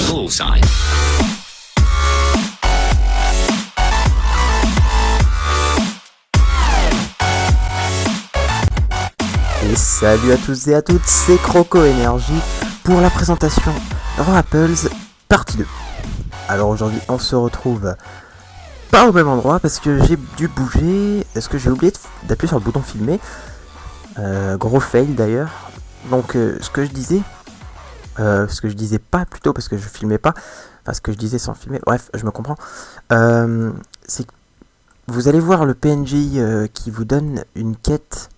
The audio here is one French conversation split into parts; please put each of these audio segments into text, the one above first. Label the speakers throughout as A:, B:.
A: Bullseye.
B: Et salut à tous et à toutes, c'est Croco Energy pour la présentation Rapples partie 2. Alors aujourd'hui on se retrouve pas au même endroit parce que j'ai dû bouger, est-ce que j'ai oublié d'appuyer sur le bouton filmer, gros fail d'ailleurs. Donc ce que je disais pas plutôt parce que je filmais pas, enfin ce que je disais sans filmer, bref je me comprends, c'est que vous allez voir le PNJ qui vous donne une quête.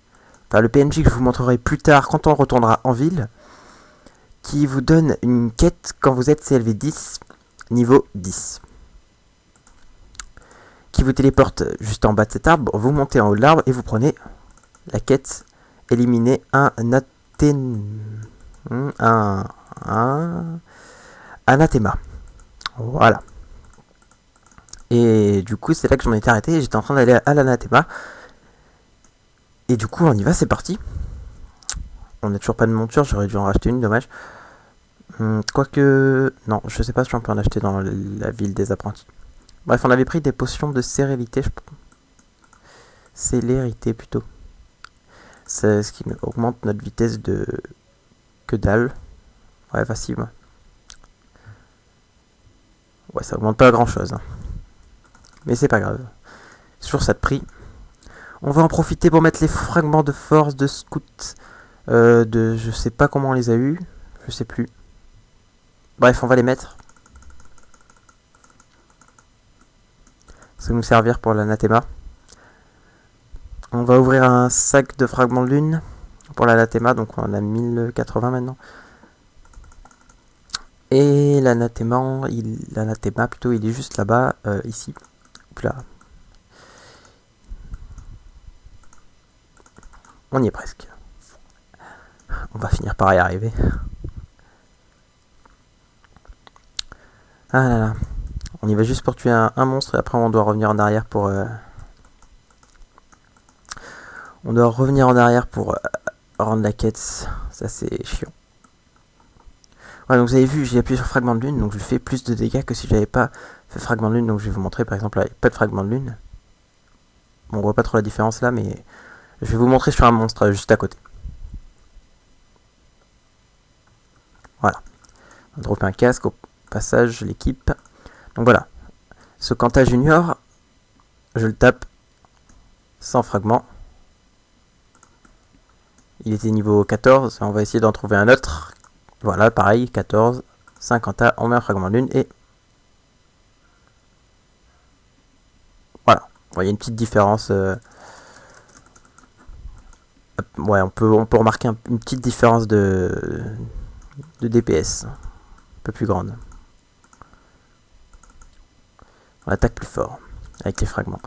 B: Enfin, le PNJ que je vous montrerai plus tard quand on retournera en ville, qui vous donne une quête quand vous êtes CLV 10, niveau 10. Qui vous téléporte juste en bas de cet arbre, vous montez en haut de l'arbre et vous prenez la quête éliminer un anathema. Voilà. Et du coup, c'est là que je m'en étais arrêté, j'étais en train d'aller à l'anathema. Et du coup, on y va, c'est parti. On n'a toujours pas de monture, j'aurais dû en racheter une, dommage. Quoique... Non, je sais pas si on peut en acheter dans la ville des apprentis. Bref, on avait pris des potions de célérité, célérité plutôt. C'est ce qui augmente notre vitesse de... Que dalle. Ouais, facile. Ouais, ça augmente pas grand chose. Hein. Mais c'est pas grave. Sur ça de prix. On va en profiter pour mettre les fragments de force de scout. Je sais pas comment on les a eu. Je sais plus. Bref, on va les mettre. Ça va nous servir pour l'anathema. On va ouvrir un sac de fragments de lune pour l'anathema. Donc on a 1080 maintenant. Et l'anathema, plutôt, il est juste là-bas, ici. Hop là. On y est presque. On va finir par y arriver. Ah là là. On y va juste pour tuer un monstre et après on doit revenir en arrière pour... On doit revenir en arrière pour rendre la quête. Ça c'est chiant. Ouais, donc vous avez vu, j'ai appuyé sur fragment de lune, donc je fais plus de dégâts que si j'avais pas fait fragment de lune. Donc je vais vous montrer par exemple, là, il n'y a pas de fragment de lune. Bon, on voit pas trop la différence là, mais je vais vous montrer sur un monstre juste à côté. Voilà. On va dropper un casque au passage, l'équipe. Donc voilà. Ce Kanta Junior, je le tape sans fragment. Il était niveau 14, on va essayer d'en trouver un autre. Voilà, pareil, 14, 5 Kanta, on met un fragment de lune et... Voilà. Vous voyez une petite différence... Ouais, on peut remarquer une petite différence de DPS. Un peu plus grande. On attaque plus fort avec les fragments.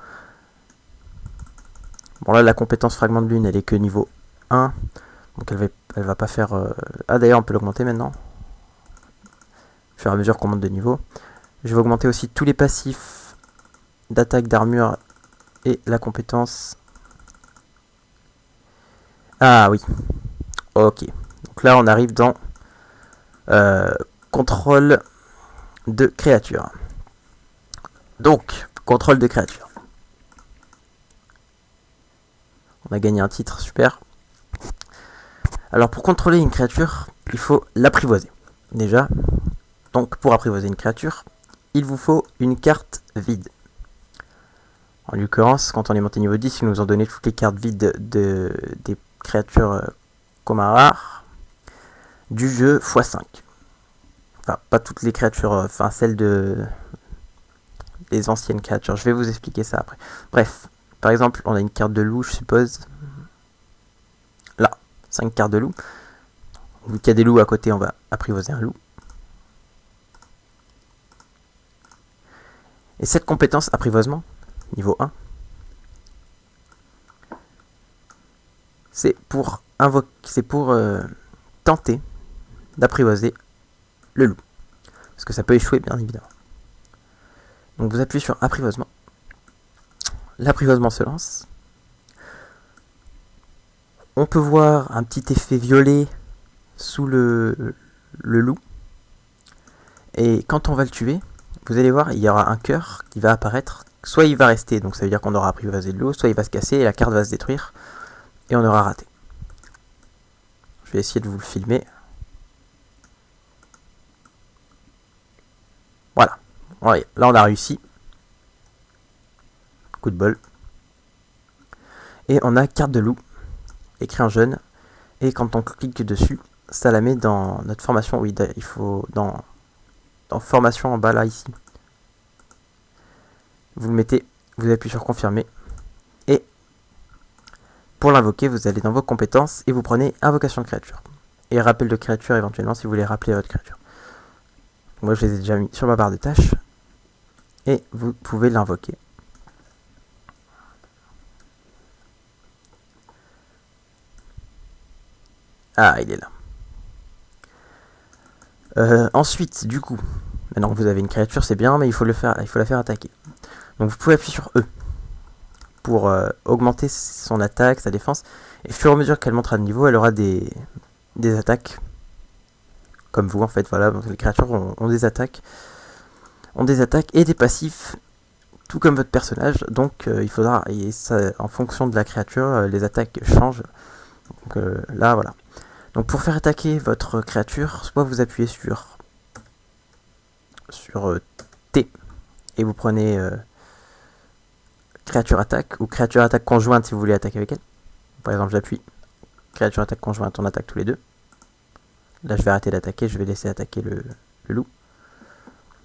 B: Bon là la compétence fragment de lune elle est que niveau 1. Donc elle va pas faire... Ah d'ailleurs on peut l'augmenter maintenant. Au fur et à mesure qu'on monte de niveau. Je vais augmenter aussi tous les passifs d'attaque, d'armure et la compétence... Ah oui. Ok. Donc là on arrive dans contrôle de créature. Donc, contrôle de créature. On a gagné un titre, super. Alors pour contrôler une créature, il faut l'apprivoiser. Déjà, donc pour apprivoiser une créature, il vous faut une carte vide. En l'occurrence, quand on est monté niveau 10, ils nous ont donné toutes les cartes vides des créatures communs rares du jeu x5. Enfin, pas toutes les créatures, enfin celles de... les anciennes créatures. Je vais vous expliquer ça après. Bref, par exemple, on a une carte de loup, je suppose. Là, 5 cartes de loup. Vu qu'il y a des loups à côté, on va apprivoiser un loup. Et cette compétence apprivoisement, niveau 1, c'est pour tenter d'apprivoiser le loup. Parce que ça peut échouer, bien évidemment. Donc vous appuyez sur apprivoisement. L'apprivoisement se lance. On peut voir un petit effet violet sous le loup. Et quand on va le tuer, vous allez voir, il y aura un cœur qui va apparaître. Soit il va rester, donc ça veut dire qu'on aura apprivoisé de l'eau, soit il va se casser et la carte va se détruire. Et on aura raté. Je vais essayer de vous le filmer. Voilà. Ouais, là on a réussi. Coup de bol. Et on a carte de loup, écrit en jaune. Et quand on clique dessus, ça la met dans notre formation. Oui, il faut dans formation en bas là, ici. Vous le mettez, vous appuyez sur confirmer. Et pour l'invoquer, vous allez dans vos compétences et vous prenez invocation de créature. Et rappel de créature éventuellement si vous voulez rappeler votre créature. Moi je les ai déjà mis sur ma barre de tâches. Et vous pouvez l'invoquer. Ah, il est là. Ensuite, du coup, maintenant que vous avez une créature, c'est bien, mais il faut la faire attaquer. Donc vous pouvez appuyer sur E pour augmenter son attaque, sa défense. Et au fur et à mesure qu'elle montera de niveau, elle aura des attaques. Comme vous, en fait, voilà. Donc les créatures ont des attaques. Ont des attaques et des passifs, tout comme votre personnage. Donc il faudra, et ça, en fonction de la créature, les attaques changent. Donc là, voilà. Donc pour faire attaquer votre créature, soit vous appuyez sur T et vous prenez créature attaque ou créature attaque conjointe si vous voulez attaquer avec elle. Par exemple, j'appuie créature attaque conjointe, on attaque tous les deux. Là, je vais arrêter d'attaquer, je vais laisser attaquer le loup.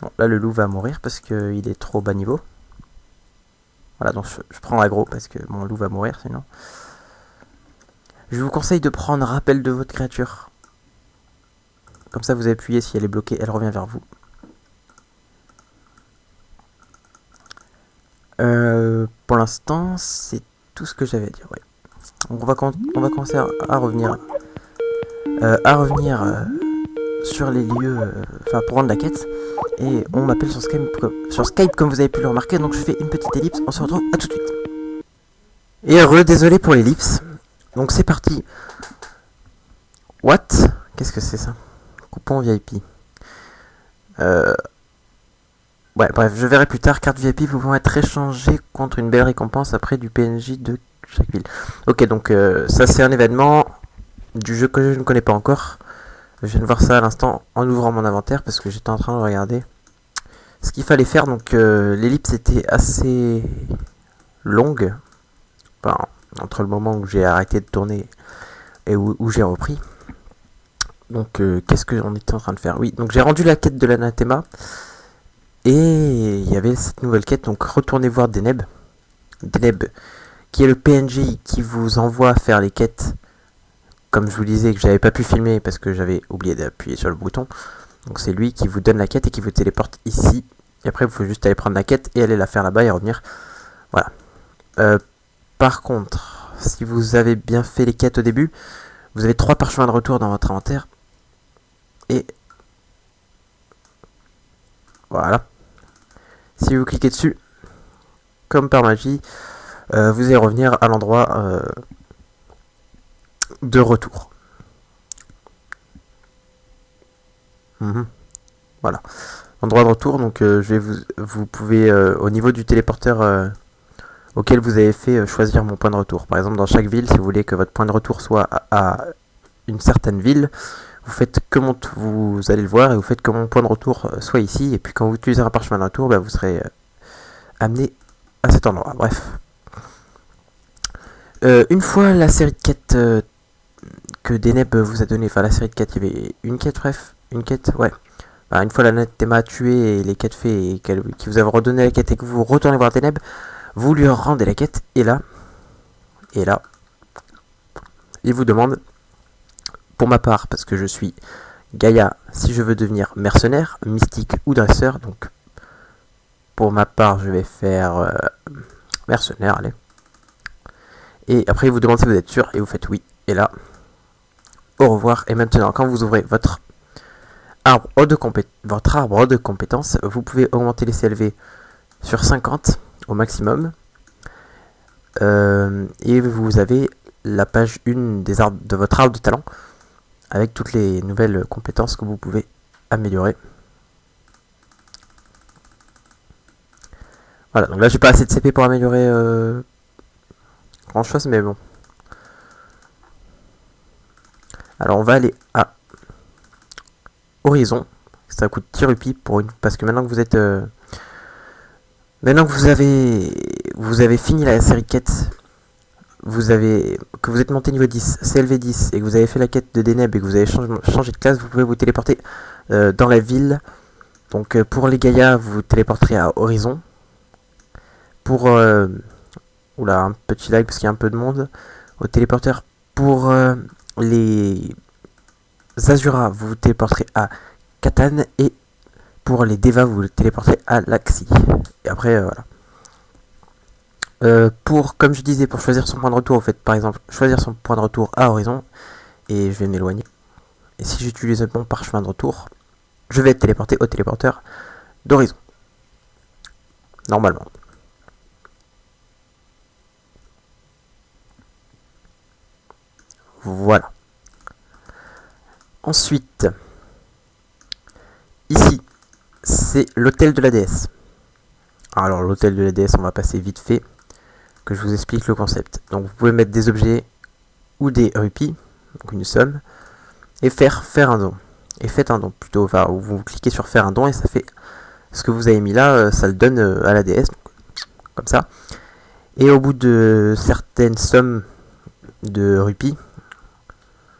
B: Bon, là, le loup va mourir parce qu'il est trop bas niveau. Voilà, donc je prends aggro parce que mon loup va mourir sinon. Je vous conseille de prendre rappel de votre créature. Comme ça, vous appuyez, si elle est bloquée, elle revient vers vous. Pour l'instant, c'est tout ce que j'avais à dire. Ouais. Donc on va commencer à revenir, sur les lieux, pour rendre la quête. Et on m'appelle sur Skype, comme vous avez pu le remarquer. Donc je fais une petite ellipse. On se retrouve à tout de suite. Et désolé pour l'ellipse. Donc c'est parti. What? Qu'est-ce que c'est ça? Coupon VIP. Ouais, bref, je verrai plus tard. Carte VIP pouvant être échangée contre une belle récompense après du PNJ de chaque ville. Ok, donc ça c'est un événement du jeu que je ne connais pas encore. Je viens de voir ça à l'instant en ouvrant mon inventaire parce que j'étais en train de regarder ce qu'il fallait faire. Donc l'ellipse était assez longue. Enfin, entre le moment où j'ai arrêté de tourner et où j'ai repris. Donc qu'est-ce qu'on était en train de faire? Oui, donc j'ai rendu la quête de l'anathema. Et il y avait cette nouvelle quête, donc retournez voir Deneb. Deneb, qui est le PNJ qui vous envoie faire les quêtes. Comme je vous disais que j'avais pas pu filmer parce que j'avais oublié d'appuyer sur le bouton. Donc c'est lui qui vous donne la quête et qui vous téléporte ici. Et après, il faut juste aller prendre la quête et aller la faire là-bas et revenir. Voilà. Par contre, si vous avez bien fait les quêtes au début, vous avez 3 parchemins de retour dans votre inventaire. Et voilà. Si vous cliquez dessus, comme par magie, vous allez revenir à l'endroit de retour. Voilà. Endroit de retour, donc vous pouvez, au niveau du téléporteur auquel vous avez fait, choisir mon point de retour. Par exemple, dans chaque ville, si vous voulez que votre point de retour soit à une certaine ville, vous faites que vous allez le voir et vous faites que mon point de retour soit ici. Et puis quand vous utilisez un parchemin de retour, vous serez amené à cet endroit. Bref. Une fois la série de quêtes que Deneb vous a donné, enfin la série de quêtes, il y avait une quête, ouais. Une fois l'anathema tué et les quêtes faites et qui vous avez redonné la quête et que vous retournez voir Deneb, vous lui rendez la quête et là, il vous demande, pour ma part, parce que je suis Gaïa, si je veux devenir mercenaire, mystique ou dresseur, donc pour ma part je vais faire mercenaire, allez. Et après il vous demande si vous êtes sûr et vous faites oui, et là, au revoir. Et maintenant quand vous ouvrez votre arbre de compétences, vous pouvez augmenter les CLV sur 50 au maximum. Et vous avez la page 1 de votre arbre de talent avec toutes les nouvelles compétences que vous pouvez améliorer. Voilà, donc là j'ai pas assez de CP pour améliorer grand chose, mais bon. Alors on va aller à Horizon. Ça coûte 10 rupies pour une. Parce que maintenant que vous êtes. Maintenant que vous avez fini la série de quêtes, que vous êtes monté niveau 10, CLV 10, et que vous avez fait la quête de Deneb et que vous avez changé de classe, vous pouvez vous téléporter dans la ville. Donc pour les Gaïa, vous vous téléporterez à Horizon. Pour... oula, un petit lag parce qu'il y a un peu de monde. Au téléporteur, pour les Azura, vous vous téléporterez à Catan. Et pour les Deva, vous vous téléporterez à Laxi. Et après, voilà. Comme je disais, pour choisir son point de retour, vous faites par exemple choisir son point de retour à Horizon. Et je vais m'éloigner. Et si j'utilise mon parchemin de retour, je vais être téléporté au téléporteur d'Horizon. Normalement. Voilà. Ensuite, ici, c'est l'hôtel de la déesse. Alors l'hôtel de la déesse, on va passer vite fait, que je vous explique le concept. Donc vous pouvez mettre des objets ou des rupies, donc une somme, et faire un don. Et faites un don plutôt, enfin vous cliquez sur faire un don et ça fait ce que vous avez mis là, ça le donne à la déesse, donc, comme ça. Et au bout de certaines sommes de rupies,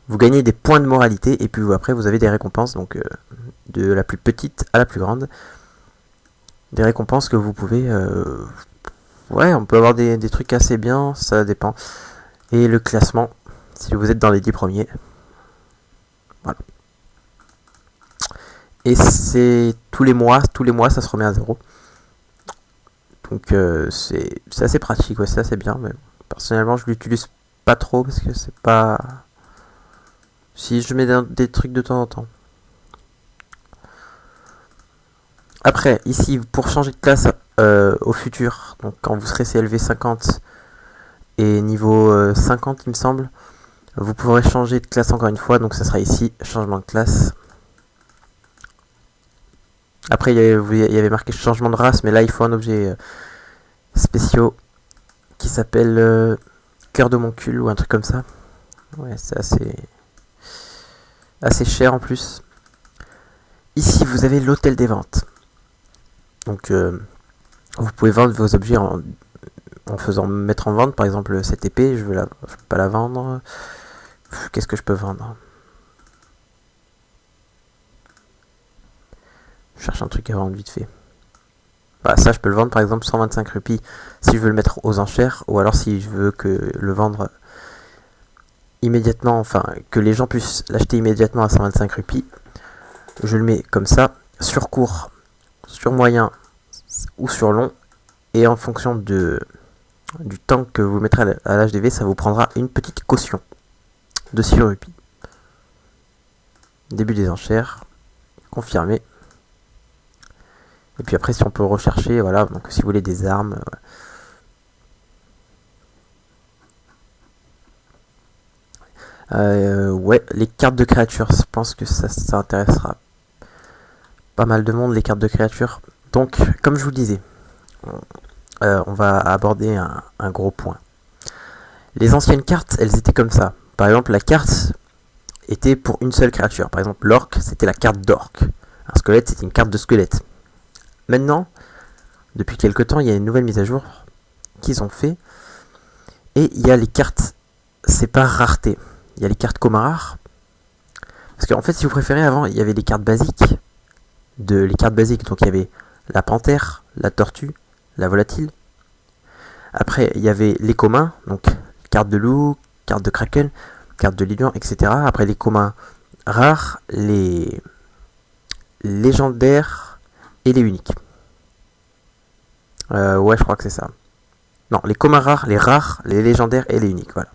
B: vous gagnez des points de moralité et puis après vous avez des récompenses, donc de la plus petite à la plus grande. Des récompenses que vous pouvez... ouais, on peut avoir des trucs assez bien, ça dépend. Et le classement, si vous êtes dans les 10 premiers. Voilà. Et c'est tous les mois ça se remet à 0. Donc c'est assez pratique, ouais, c'est assez bien. Mais personnellement, je l'utilise pas trop parce que c'est pas... Si je mets des trucs de temps en temps. Après, ici, pour changer de classe au futur, donc quand vous serez CLV 50 et niveau 50, il me semble, vous pourrez changer de classe encore une fois. Donc ça sera ici, changement de classe. Après, il y avait marqué changement de race, mais là, il faut un objet spécial qui s'appelle cœur de mon cul ou un truc comme ça. Ouais, c'est assez cher en plus. Ici, vous avez l'hôtel des ventes. Donc, vous pouvez vendre vos objets en faisant mettre en vente. Par exemple, cette épée, je veux pas la vendre. Qu'est-ce que je peux vendre? Je cherche un truc à vendre vite fait. Voilà, ça, je peux le vendre par exemple 125 rupies si je veux le mettre aux enchères. Ou alors si je veux que le vendre immédiatement, enfin que les gens puissent l'acheter immédiatement à 125 rupies. Je le mets comme ça, sur court, sur moyen ou sur long. Et en fonction du temps que vous mettrez à l'HDV, ça vous prendra une petite caution de 6 rupies. Début des enchères, confirmé. Et puis après, si on peut rechercher, voilà, donc si vous voulez des armes. Ouais, les cartes de créatures, je pense que ça intéressera pas mal de monde, les cartes de créatures. Donc, comme je vous le disais, on va aborder un gros point. Les anciennes cartes, elles étaient comme ça. Par exemple, la carte était pour une seule créature. Par exemple, l'orc, c'était la carte d'orc. Un squelette, c'était une carte de squelette. Maintenant, depuis quelques temps, il y a une nouvelle mise à jour qu'ils ont fait. Et il y a les cartes, c'est par rareté. Il y a les cartes communs rares. Parce qu'en fait, si vous préférez, avant, il y avait les cartes basiques. Les cartes basiques, donc il y avait la panthère, la tortue, la volatile. Après, il y avait les communs, donc carte de loup, carte de kraken, carte de lion, etc. Après, les communs rares, les légendaires et les uniques. Ouais, je crois que c'est ça. Non, les communs rares, les légendaires et les uniques, voilà.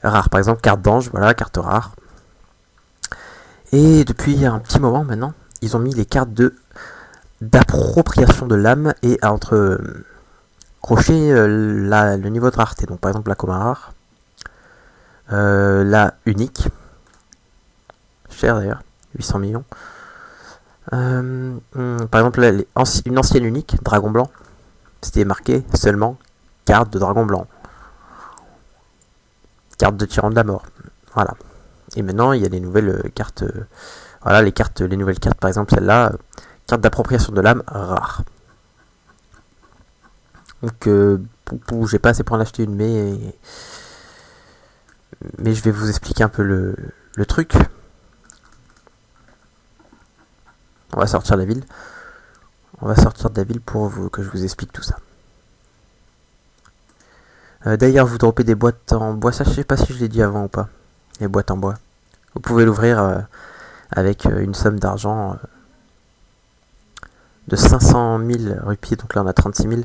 B: Rares, par exemple, carte d'ange, voilà, carte rare. Et depuis un petit moment maintenant, ils ont mis les cartes d'appropriation de l'âme et à entre crocher le niveau de rareté. Donc par exemple la commun rare, la unique, cher d'ailleurs, 800 millions. Par exemple une ancienne unique, dragon blanc, c'était marqué seulement carte de dragon blanc, carte de tyran de la mort. Voilà. Et maintenant, il y a les nouvelles cartes. Voilà, les nouvelles cartes, par exemple, celle-là, carte d'appropriation de l'âme rare. Donc, j'ai pas assez pour en acheter une, mais je vais vous expliquer un peu le truc. On va sortir de la ville. On va sortir de la ville pour que je vous explique tout ça. D'ailleurs, vous droppez des boîtes en bois. Ça, je sais pas si je l'ai dit avant ou pas. Les boîtes en bois. Vous pouvez l'ouvrir avec une somme d'argent de 500 000 rupies. Donc là, on a 36 000.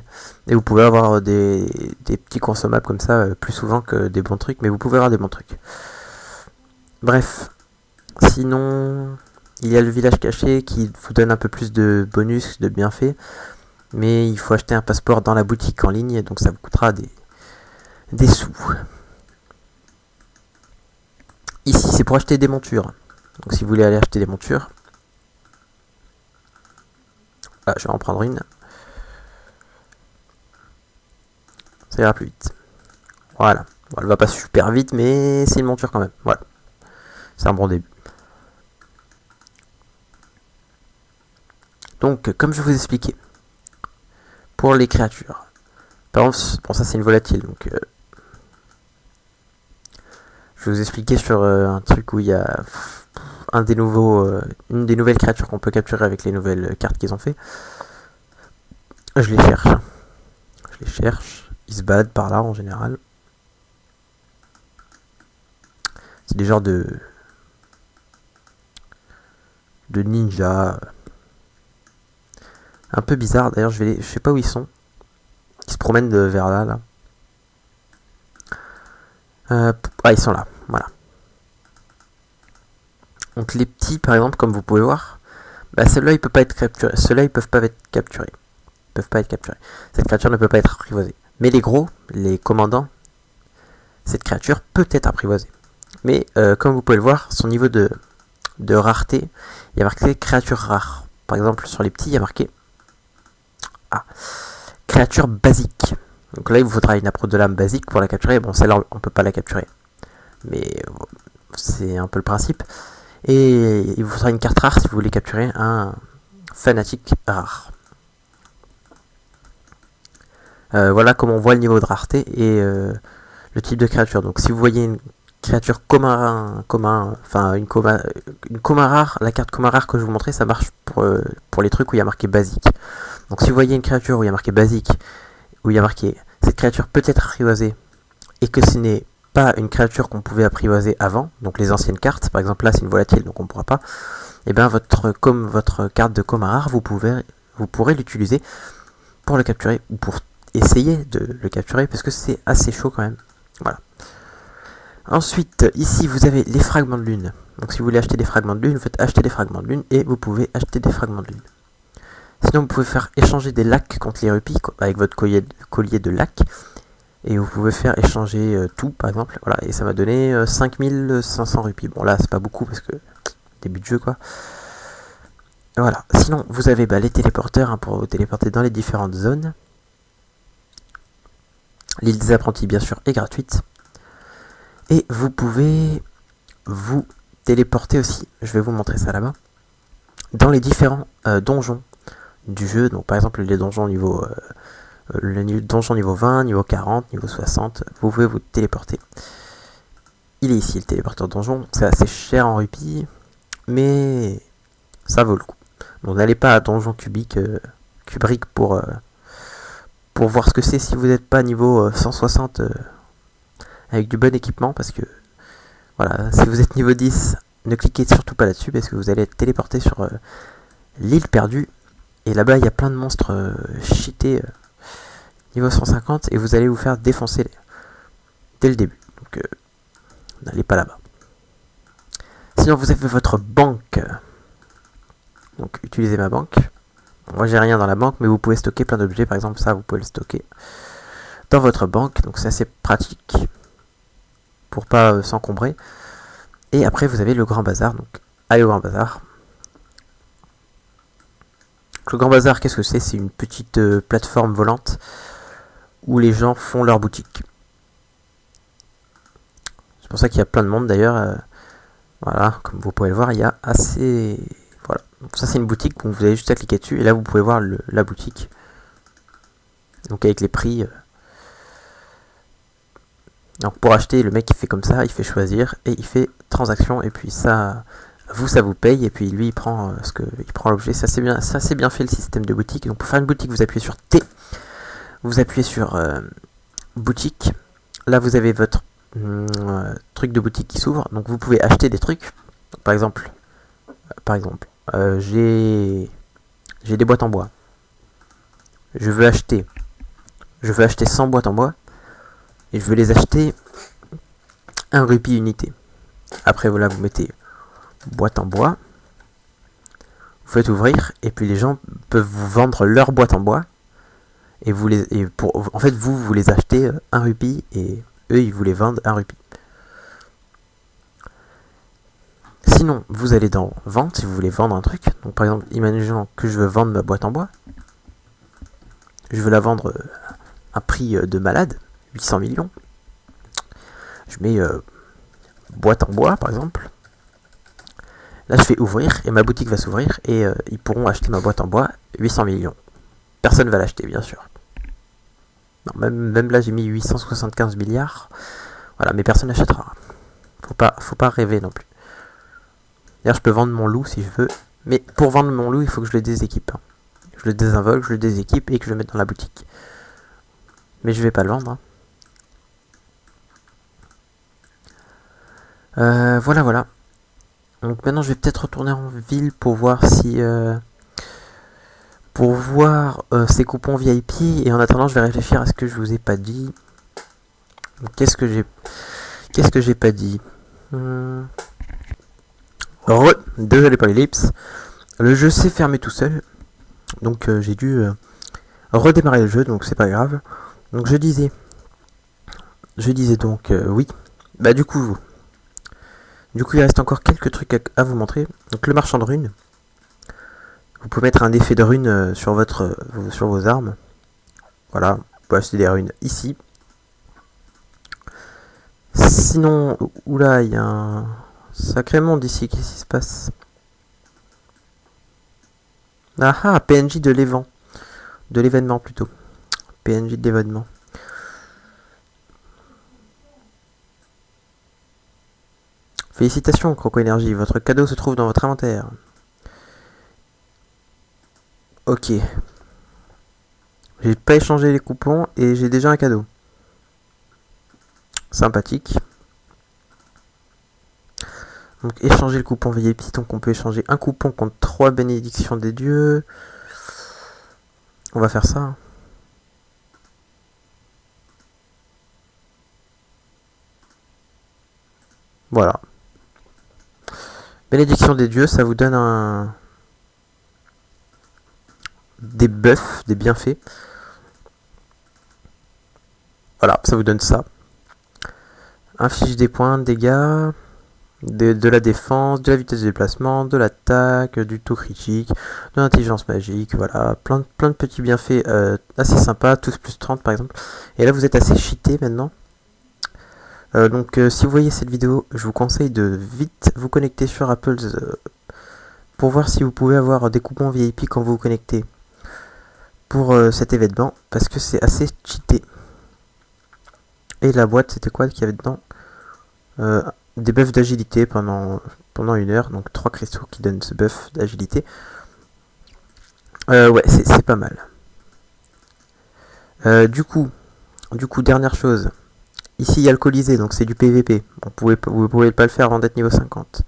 B: Et vous pouvez avoir des petits consommables comme ça plus souvent que des bons trucs. Mais vous pouvez avoir des bons trucs. Bref. Sinon, il y a le village caché qui vous donne un peu plus de bonus, de bienfaits. Mais il faut acheter un passeport dans la boutique en ligne. Donc ça vous coûtera des sous. Ici, c'est pour acheter des montures. Donc si vous voulez aller acheter des montures, là, je vais en prendre une. Ça ira plus vite. Voilà. Bon, elle va pas super vite, mais c'est une monture quand même. Voilà. C'est un bon début. Donc, comme je vous expliquais, pour les créatures. Par exemple, bon, ça c'est une volatile, donc je vais vous expliquer sur un truc où il y a une des nouvelles créatures qu'on peut capturer avec les nouvelles cartes qu'ils ont fait. Je les cherche. Ils se baladent par là en général. C'est des genres de ninja. Un peu bizarre. D'ailleurs, je sais pas où ils sont. Ils se promènent vers là. Ils sont là. Voilà. Donc les petits, par exemple, comme vous pouvez voir, ceux-là, ils peuvent pas être capturés. Ceux-là, ils peuvent pas être capturés. Cette créature ne peut pas être apprivoisée. Mais les gros, les commandants, cette créature peut être apprivoisée. Mais comme vous pouvez le voir, son niveau de rareté, il y a marqué créature rare. Par exemple, sur les petits, il y a marqué créature basique. Donc là, il vous faudra une approche de l'âme basique pour la capturer. Bon, celle-là, on peut pas la capturer. Mais c'est un peu le principe. Et il vous faudra une carte rare si vous voulez capturer un fanatique rare. Voilà comment on voit le niveau de rareté et le type de créature. Donc si vous voyez une créature commun rare, la carte commun rare que je vous montrais, ça marche pour les trucs où il y a marqué basique. Donc si vous voyez une créature où il y a marqué basique, où il y a marqué cette créature peut être apprivoisée et que ce n'est pas une créature qu'on pouvait apprivoiser avant, donc les anciennes cartes, par exemple là c'est une volatile donc on ne pourra pas, et bien votre carte de commun rare, vous pourrez l'utiliser pour le capturer ou pour essayer de le capturer parce que c'est assez chaud quand même. Voilà. Ensuite, ici vous avez les fragments de lune. Donc si vous voulez acheter des fragments de lune, vous faites acheter des fragments de lune et vous pouvez acheter des fragments de lune. Sinon vous pouvez faire échanger des lacs contre les rupies avec votre collier de lacs. Et vous pouvez faire échanger tout par exemple. Voilà, et ça m'a donné 5500 rupies. Bon là c'est pas beaucoup parce que début de jeu quoi. Voilà. Sinon vous avez les téléporteurs pour vous téléporter dans les différentes zones. L'île des apprentis bien sûr est gratuite. Et vous pouvez vous téléporter aussi, je vais vous montrer ça là-bas, dans les différents donjons du jeu. Donc par exemple les donjons niveau donjon niveau 20, niveau 40, niveau 60, vous pouvez vous téléporter. Il est ici le téléporteur donjon, c'est assez cher en rupies, mais ça vaut le coup. Donc n'allez pas à donjon cubique pour voir ce que c'est si vous n'êtes pas niveau 160 avec du bon équipement, parce que voilà, si vous êtes niveau 10, ne cliquez surtout pas là-dessus parce que vous allez être téléporté sur l'île perdue et là-bas il y a plein de monstres cheatés niveau 150 et vous allez vous faire défoncer dès le début, donc n'allez pas là-bas. Sinon vous avez votre banque, donc utilisez ma banque. Moi j'ai rien dans la banque, mais vous pouvez stocker plein d'objets, par exemple ça vous pouvez le stocker dans votre banque, donc c'est assez pratique pour pas s'encombrer. Et après vous avez le grand bazar, donc allez au grand bazar. Le Grand Bazar, qu'est-ce que c'est? C'est une petite plateforme volante où les gens font leur boutique. C'est pour ça qu'il y a plein de monde d'ailleurs. Voilà, comme vous pouvez le voir, il y a assez... Voilà, donc ça c'est une boutique, donc vous avez juste à cliquer dessus et là vous pouvez voir la boutique. Donc avec les prix. Donc pour acheter, le mec il fait comme ça, il fait choisir et il fait transaction et puis ça vous paye et puis lui il prend il prend l'objet. Ça c'est bien fait le système de boutique. Donc pour faire une boutique, vous appuyez sur T, vous appuyez sur boutique. Là vous avez votre truc de boutique qui s'ouvre, donc vous pouvez acheter des trucs. Donc, par exemple, j'ai des boîtes en bois. Je veux acheter 100 boîtes en bois et je veux les acheter 1 rupee unité. Après voilà, vous mettez boîte en bois, vous faites ouvrir et puis les gens peuvent vous vendre leur boîte en bois et vous les achetez 1 rupee et eux ils vous les vendent 1 rupee. Sinon, vous allez dans vente si vous voulez vendre un truc. Donc par exemple, imaginons que je veux vendre ma boîte en bois. Je veux la vendre à un prix de malade, 800 millions. Je mets boîte en bois par exemple. Là je fais ouvrir et ma boutique va s'ouvrir et ils pourront acheter ma boîte en bois 800 millions. Personne va l'acheter bien sûr. Non, même là j'ai mis 875 milliards. Voilà, mais personne n'achètera. Faut pas rêver non plus. D'ailleurs, je peux vendre mon loup si je veux. Mais pour vendre mon loup, il faut que je le déséquipe. Je le désinvolte, je le déséquipe et que je le mette dans la boutique. Mais je vais pas le vendre. Voilà. Donc maintenant, je vais peut-être retourner en ville pour voir si... ces coupons VIP. Et en attendant, je vais réfléchir à ce que je vous ai pas dit. Qu'est-ce que j'ai pas dit? Désolé pour l'ellipse. Le jeu s'est fermé tout seul. Donc j'ai dû redémarrer le jeu, donc c'est pas grave. Donc je disais donc oui. Bah du coup il reste encore quelques trucs à vous montrer. Donc le marchand de runes. Vous pouvez mettre un effet de runes sur vos armes. Voilà, vous pouvez acheter des runes ici. Sinon, oula, il y a un sacré monde ici, qu'est-ce qui se passe? Ah, PNJ de l'événement plutôt. PNJ de l'événement. Félicitations Croco Énergie, votre cadeau se trouve dans votre inventaire. Ok. J'ai pas échangé les coupons et j'ai déjà un cadeau. Sympathique. Donc échanger le coupon VIP, donc on peut échanger un coupon contre 3 bénédictions des dieux. On va faire ça. Voilà. Bénédiction des dieux, ça vous donne des buffs, des bienfaits. Voilà, ça vous donne ça. Inflige des points de dégâts, de la défense, de la vitesse de déplacement, de l'attaque, du taux critique, de l'intelligence magique, voilà, plein de petits bienfaits assez sympas, tous plus 30 par exemple. Et là vous êtes assez cheaté maintenant. Donc si vous voyez cette vidéo, je vous conseille de vite vous connecter sur Apple pour voir si vous pouvez avoir des coupons VIP quand vous vous connectez pour cet événement, parce que c'est assez cheaté. Et la boîte, c'était quoi qu'il y avait dedans? Des buffs d'agilité pendant 1 heure, donc 3 cristaux qui donnent ce buff d'agilité. Ouais, c'est pas mal. Du coup, dernière chose. Ici, il y a le Colisée, donc c'est du PVP. Vous pouvez pas le faire avant d'être niveau 50.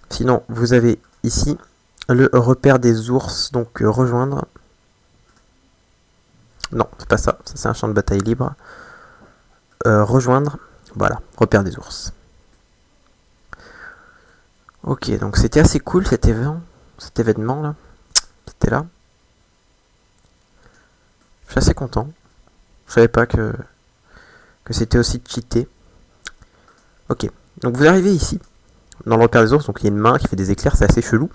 B: Sinon, vous avez ici le repère des ours, donc rejoindre. Non, c'est pas ça. Ça, c'est un champ de bataille libre. Rejoindre. Voilà, repère des ours. Ok, donc c'était assez cool cet événement là. C'était là. Je suis assez content. Je savais pas que c'était aussi cheaté. Ok, donc vous arrivez ici, dans le repère des ours, donc il y a une main qui fait des éclairs, c'est assez chelou.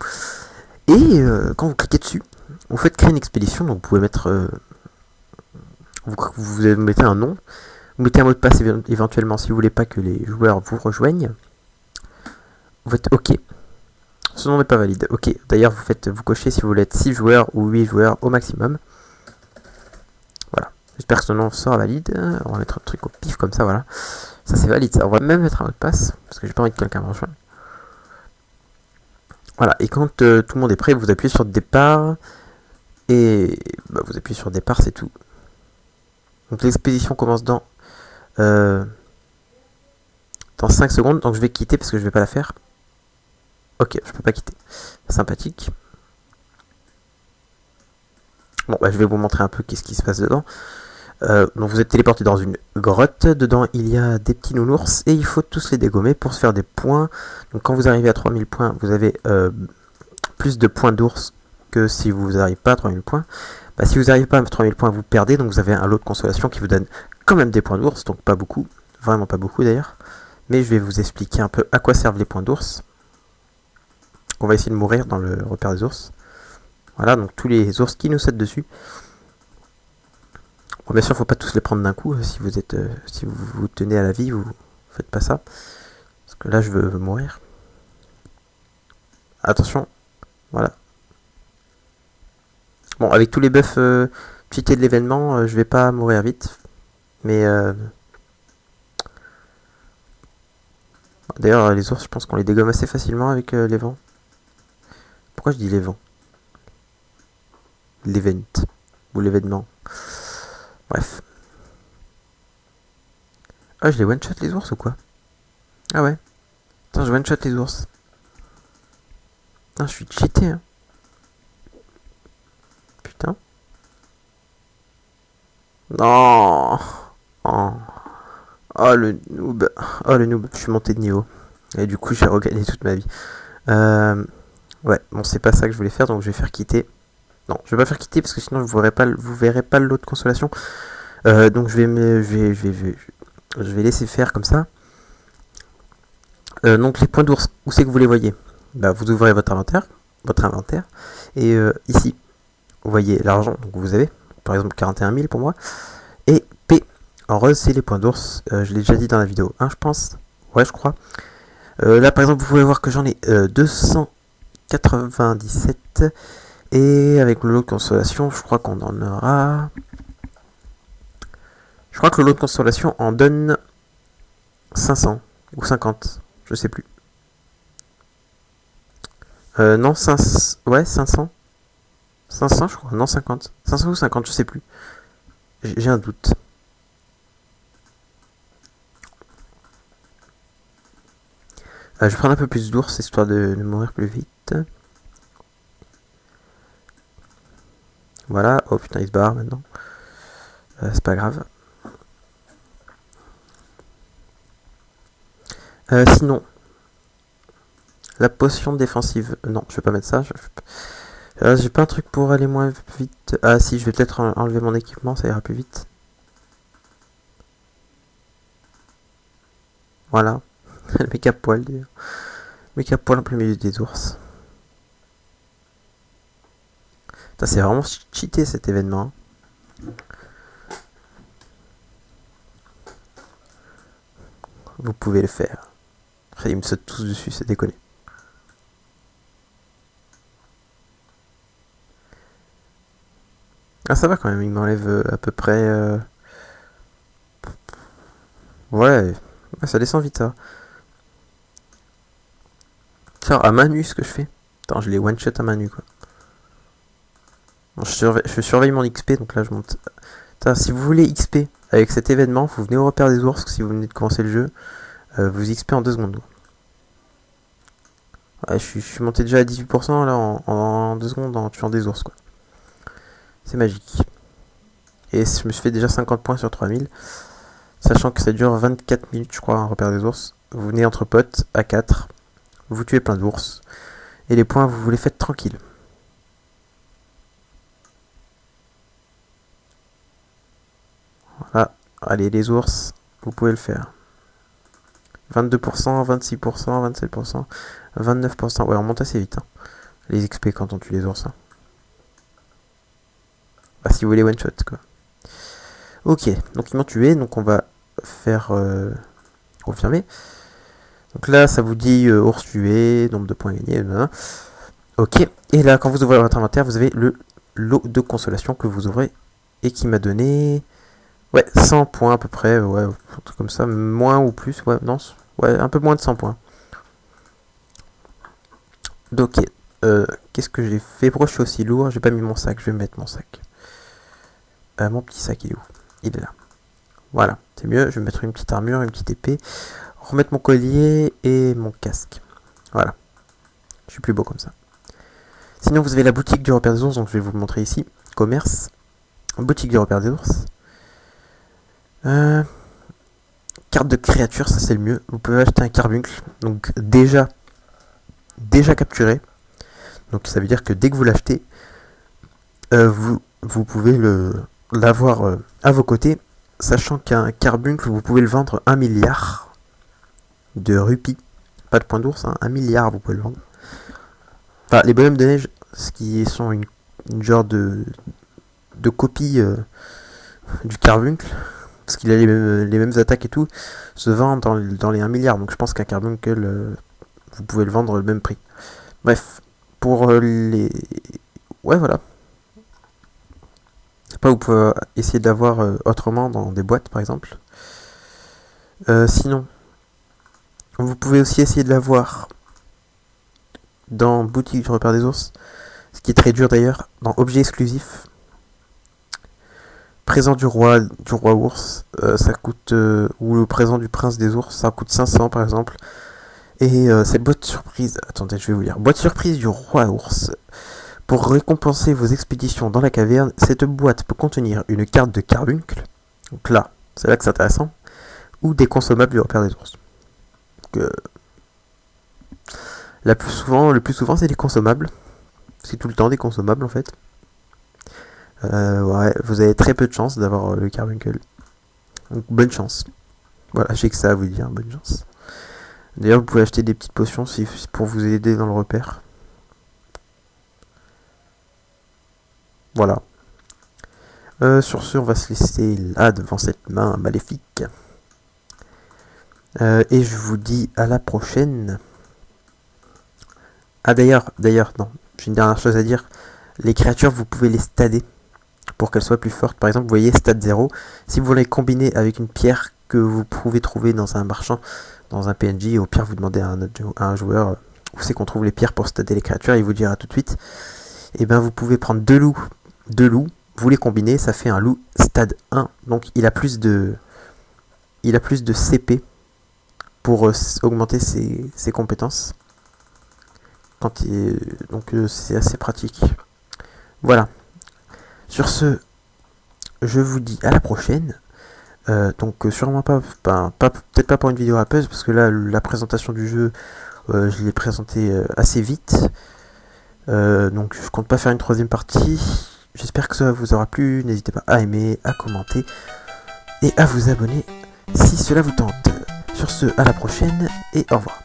B: Et quand vous cliquez dessus, Vous faites créer une expédition, donc vous pouvez mettre... vous mettez un nom, vous mettez un mot de passe éventuellement si vous voulez pas que les joueurs vous rejoignent. Vous faites OK. Ce nom n'est pas valide. OK. D'ailleurs, vous cochez si vous voulez être 6 joueurs ou 8 joueurs au maximum. Voilà. J'espère que ce nom sera valide. On va mettre un truc au pif comme ça, voilà. Ça c'est valide. Ça. On va même mettre un mot de passe parce que j'ai pas envie que quelqu'un me rejoigne. Voilà. Et quand tout le monde est prêt, vous appuyez sur départ. Et bah, vous appuyez sur départ, c'est tout. Donc l'expédition commence dans 5 secondes. Donc je vais quitter parce que je vais pas la faire. Ok, je peux pas quitter. Sympathique. Bon, bah, je vais vous montrer un peu qu'est-ce qui se passe dedans. Donc vous êtes téléporté dans une grotte. Dedans, il y a des petits nounours et il faut tous les dégommer pour se faire des points. Donc quand vous arrivez à 3000 points, vous avez plus de points d'ours que si vous n'arrivez pas à 3000 points. Bah, si vous n'arrivez pas à 3000 points, vous perdez. Donc vous avez un lot de consolation qui vous donne quand même des points d'ours. Donc pas beaucoup. Vraiment pas beaucoup d'ailleurs. Mais je vais vous expliquer un peu à quoi servent les points d'ours. On va essayer de mourir dans le repère des ours. Voilà, donc tous les ours qui nous sautent dessus. Bon, bien sûr, il ne faut pas tous les prendre d'un coup. Si vous vous tenez à la vie, vous faites pas ça. Parce que là, je veux mourir. Attention. Voilà. Bon, avec tous les buffs cheatés de l'événement, je vais pas mourir vite. Mais... D'ailleurs, les ours, je pense qu'on les dégomme assez facilement avec les vents. Pourquoi je dis les vents? L'event. Ou l'événement. Bref. Ah, je les one-shot les ours ou quoi? Ah ouais. Attends, je one-shot les ours. Putain, je suis cheaté, hein. Putain. Non. Oh. Oh le noob. Oh le noob. Je suis monté de niveau. Et du coup, j'ai regagné toute ma vie. Ouais, bon, c'est pas ça que je voulais faire, donc je vais faire quitter. Non, je vais pas faire quitter parce que sinon vous verrez pas le lot de consolation. Donc je vais laisser faire comme ça. Donc les points d'ours, où c'est que vous les voyez? Bah, vous ouvrez votre inventaire, et ici, vous voyez l'argent, donc vous avez, par exemple 41 000 pour moi, et P, en rose, c'est les points d'ours, je l'ai déjà dit dans la vidéo 1, je pense, ouais, je crois. Là, par exemple, vous pouvez voir que j'en ai 297, et avec le lot de consolation, je crois qu'on en aura... Je crois que le lot de consolation en donne 500, ou 50, je sais plus. Non, 500, ouais, 500. 500, je crois. Non, 50. 500 ou 50, je sais plus. J'ai un doute. Je vais prendre un peu plus d'ours, histoire de mourir plus vite. Voilà. Oh putain, il se barre maintenant. C'est pas grave. Sinon, la potion défensive. Non, je vais pas mettre ça. J'ai pas un truc pour aller moins vite. Ah si, je vais peut-être enlever mon équipement, ça ira plus vite. Voilà. Le mec à poil d'ailleurs. Le mec à poil en plein milieu des ours. C'est vraiment cheaté cet événement. Vous pouvez le faire. Ils me sautent tous dessus, c'est déconné. Ah ça va quand même, il m'enlève à peu près... Ouais, ça descend vite ça. Tiens, à main nue ce que je fais. Attends, je les one shot à main nue quoi. Bon, je surveille mon XP, donc là je monte. Attends, si vous voulez XP avec cet événement, vous venez au repère des ours si vous venez de commencer le jeu. Vous XP en 2 secondes. Ouais, je suis monté déjà à 18% là en 2 secondes en tuant des ours quoi. C'est magique. Et je me suis fait déjà 50 points sur 3000. Sachant que ça dure 24 minutes je crois un repère des ours. Vous venez entre potes à 4. Vous tuez plein d'ours. Et les points vous les faites tranquille. Voilà. Allez les ours, vous pouvez le faire. 22%, 26%, 27%, 29%. Ouais, on monte assez vite. Hein. Les XP quand on tue les ours. Hein. Enfin, si vous voulez one shot quoi. Ok, donc ils m'ont tué, donc on va faire confirmer. Donc là, ça vous dit ours tué, nombre de points gagnés, blablabla. Ok, et là, quand vous ouvrez votre inventaire, vous avez le lot de consolation que vous ouvrez et qui m'a donné, ouais, 100 points à peu près, ouais, un truc comme ça, moins ou plus, ouais, non, ouais, un peu moins de 100 points. Donc, qu'est-ce que j'ai fait? Pourquoi je suis aussi lourd? J'ai pas mis mon sac, je vais mettre mon sac. Mon petit sac, il est où? Il est là. Voilà, c'est mieux, je vais mettre une petite armure, une petite épée, remettre mon collier et mon casque. Voilà, je suis plus beau comme ça. Sinon, vous avez la boutique du repère des ours, donc je vais vous le montrer ici. Commerce, boutique du repère des ours. Carte de créature, ça c'est le mieux. Vous pouvez acheter un carbuncle, donc déjà capturé. Donc ça veut dire que dès que vous l'achetez, vous pouvez l'avoir à vos côtés, sachant qu'un carbuncle, vous pouvez le vendre 1 milliard de rupies. Pas de points d'ours, hein, 1 milliard vous pouvez le vendre. Enfin, les bonhommes de neige, ce qui sont une genre de copie du carbuncle, parce qu'il a les mêmes attaques et tout, se vend dans les 1 milliard. Donc je pense qu'un carbuncle, vous pouvez le vendre le même prix. Bref, pour les... Ouais, voilà. Après, vous pouvez essayer d'avoir autrement dans des boîtes, par exemple. Sinon, vous pouvez aussi essayer de l'avoir dans boutique du repère des ours, ce qui est très dur d'ailleurs, dans objets exclusifs. Présent du roi ours, ça coûte, ou le présent du prince des ours, ça coûte 500 par exemple. Et cette boîte surprise, attendez, je vais vous lire. Boîte surprise du roi ours. Pour récompenser vos expéditions dans la caverne, cette boîte peut contenir une carte de carbuncle. Donc là, c'est là que c'est intéressant. Ou des consommables du repère des ours. Donc, le plus souvent, c'est des consommables. C'est tout le temps des consommables en fait. Ouais, vous avez très peu de chance d'avoir le carbuncle. Donc bonne chance. Voilà, j'ai que ça à vous dire, bonne chance. D'ailleurs, vous pouvez acheter des petites potions pour vous aider dans le repère. Voilà. Sur ce, on va se laisser là devant cette main maléfique. Et je vous dis à la prochaine. Ah d'ailleurs, non, j'ai une dernière chose à dire. Les créatures, vous pouvez les stader pour qu'elles soient plus fortes. Par exemple, vous voyez stade 0. Si vous les combinez avec une pierre que vous pouvez trouver dans un marchand, dans un PNJ, au pire vous demandez à un joueur où c'est qu'on trouve les pierres pour stader les créatures, il vous dira tout de suite. Et bien vous pouvez prendre deux loups, vous les combinez, ça fait un loup stade 1. Donc il a plus de CP pour augmenter ses compétences. Donc c'est assez pratique. Voilà. Sur ce, je vous dis à la prochaine. Donc sûrement peut-être pas pour une vidéo rappeuse, parce que là la présentation du jeu, je l'ai présenté assez vite. Donc je compte pas faire une troisième partie. J'espère que ça vous aura plu. N'hésitez pas à aimer, à commenter et à vous abonner si cela vous tente. Sur ce, à la prochaine et au revoir.